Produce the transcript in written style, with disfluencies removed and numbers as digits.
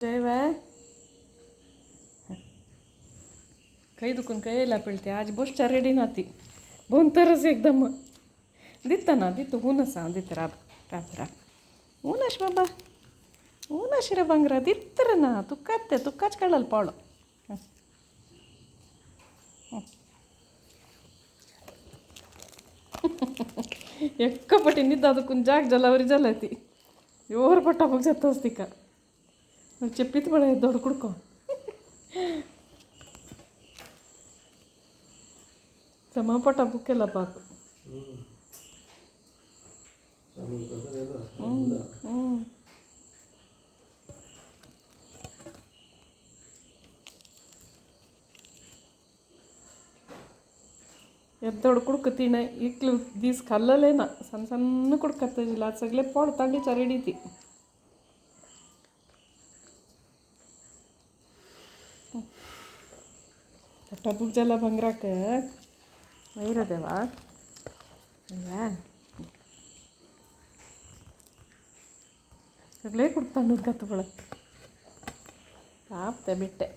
जयवा काही दुखून काही यायला पिळते आज बोसच्या रेडी नाती बोन तरच एकदम दित्ता ना दित्तू ऊनच दित्त राब राब राब ऊनश बाबा ऊनश रे ಬಂಗ್ರ ದಿತ್ತರ ನಾ ತುಕ್ಕಾಚ್ ಕಳ್ಳಲ್ಲಿ ಪಾಳು ఎక్కపట్టి నిద్ద అదుకుని జాగ్ జలవరి జలతి ఎవరు పట్టాపకు చెత్తొస్తి ఇక నువ్వు చెప్పితే పడే దొడు కుడుకో ಸಮ ಪಟ ಬುಕ್ಕೆಲ್ಲ ಪಾಕು ಎದ್ದೋಡು ಕುಡ್ಕತೀನ ಇಕ್ಲು ದೀಸ್ ಕಲ್ಲಲೇನ ಸಣ್ಣ ಸಣ್ಣ ಕುಡ್ಕತ್ತಿಲ್ಲ ಅದು ಸಗಲೆ ಪಾಡು ತಂಡಿ ಚರಿಡೀತಿ ಟಬ್ಬುಗ್ ಜಲ ಬಂಗ್ರಾಕ ಇರೋದೇವಾ ಅಯ್ಯಾ ಸಗಲೇ ಕುಡ್ತಾನು ಕತ್ತುಗಳ ಆಪ್ತೆ ಬಿಟ್ಟೆ